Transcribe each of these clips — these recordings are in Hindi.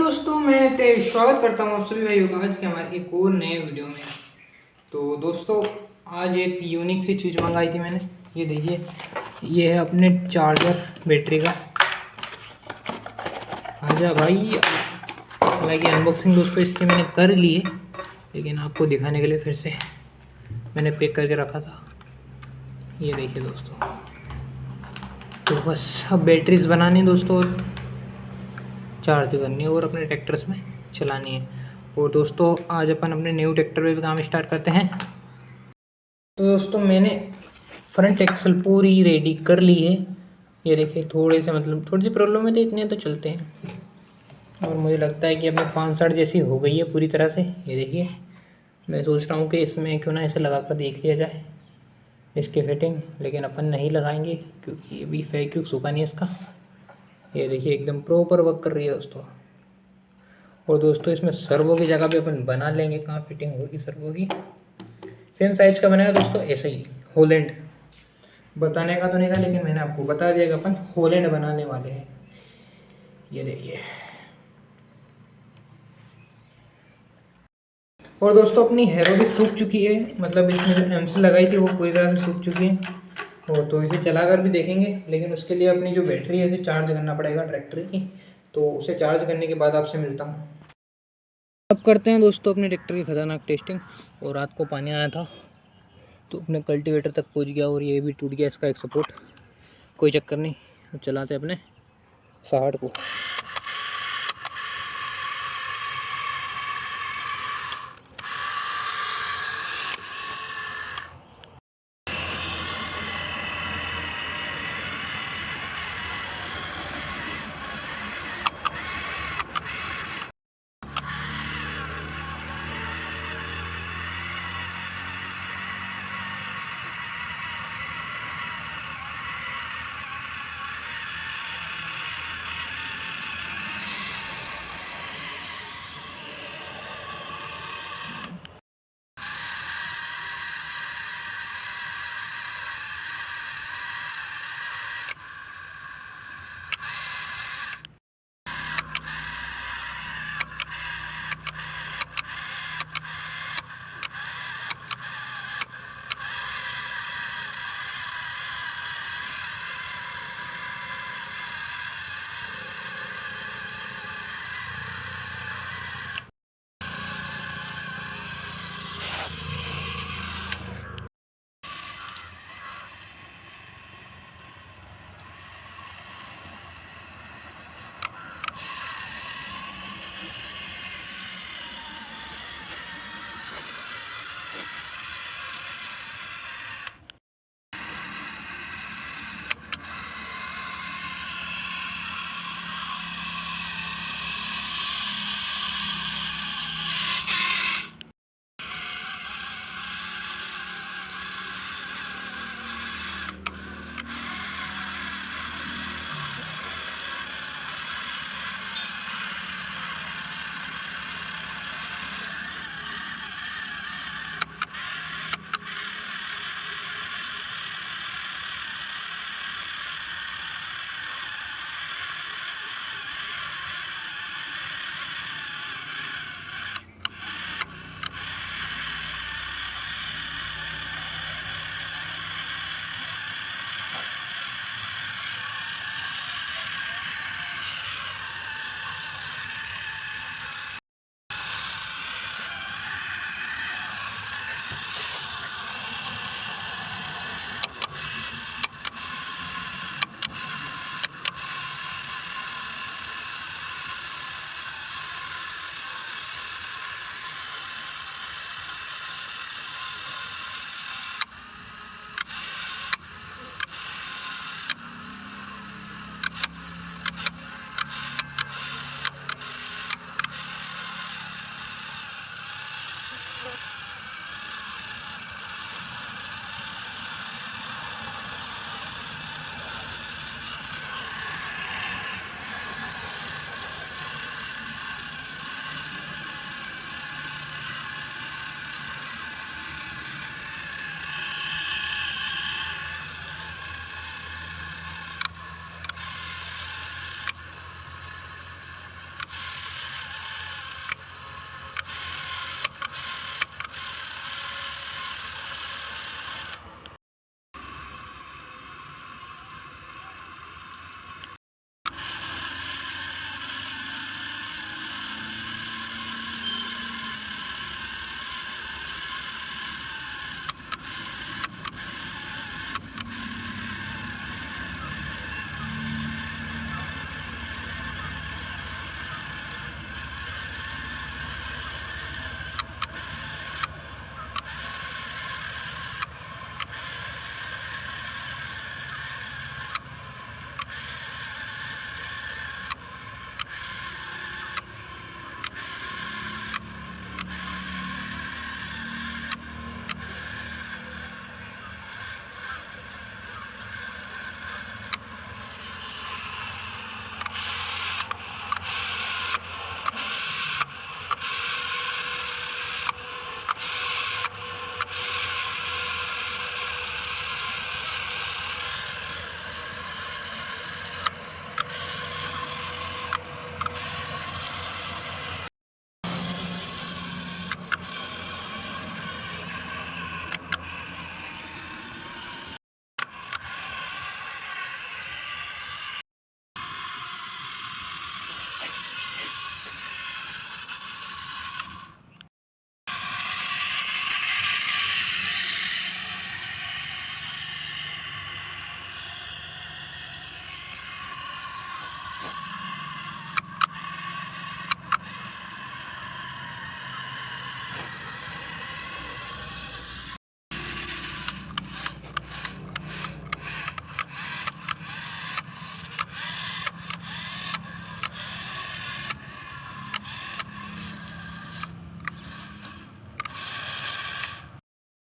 दोस्तों, मैं नितेश स्वागत करता हूँ आप सभी भाइयों का आज के हमारे एक और नए वीडियो में। तो दोस्तों, आज एक यूनिक सी चीज़ मंगाई थी मैंने। ये देखिए, ये है अपने चार्जर बैटरी का। आजा भाई। हालांकि अनबॉक्सिंग दोस्तों इसकी मैंने कर ली है, लेकिन आपको दिखाने के लिए फिर से मैंने पैक करके रखा था। ये देखिए दोस्तों, तो बस अब बैटरीज बनानी दोस्तों, चार्ज करनी है और अपने ट्रैक्टर्स में चलानी है। और दोस्तों, आज अपन अपने न्यू ट्रैक्टर पे भी काम स्टार्ट करते हैं। तो दोस्तों, मैंने फ्रंट एक्सल पूरी रेडी कर ली है। ये देखिए, थोड़ी सी प्रॉब्लम है, तो इतने तो चलते हैं। और मुझे लगता है कि अपनी 560 जैसी हो गई है पूरी तरह से। ये देखिए, मैं सोच रहा हूँ कि इसमें क्यों ना इसे लगा कर देख लिया जाए इसकी फिटिंग, लेकिन अपन नहीं लगाएंगे क्योंकि अभी फैक्यूक सूखा नहीं है इसका। ये देखिए, एकदम प्रॉपर वर्क कर रही है दोस्तों। और दोस्तों, इसमें सर्वो की जगह पे अपन बना लेंगे, कहाँ फिटिंग होगी सर्वो की। सेम साइज का बनेगा दोस्तों, ऐसे ही होलैंड। बताने का तो नहीं था, लेकिन मैंने आपको बता दिया कि अपन होलैंड बनाने वाले हैं। ये देखिए। और दोस्तों, अपनी हेरो भी सूख चुकी है, मतलब इसमें जो एम्स लगाई थी वो पूरी तरह से सूख चुकी है। और तो इसे चला कर भी देखेंगे, लेकिन उसके लिए अपनी जो बैटरी है इसे चार्ज करना पड़ेगा ट्रैक्टर की। तो उसे चार्ज करने के बाद आपसे मिलता हूँ। अब करते हैं दोस्तों अपने ट्रैक्टर की खतरनाक टेस्टिंग। और रात को पानी आया था तो अपने कल्टीवेटर तक पहुंच गया, और ये भी टूट गया इसका एक सपोर्ट। कोई चक्कर नहीं, अब चलाते हैं अपने 60 को।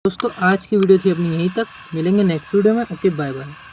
दोस्तों आज की वीडियो थी अपनी यहीं तक, मिलेंगे नेक्स्ट वीडियो में। Okay bye bye.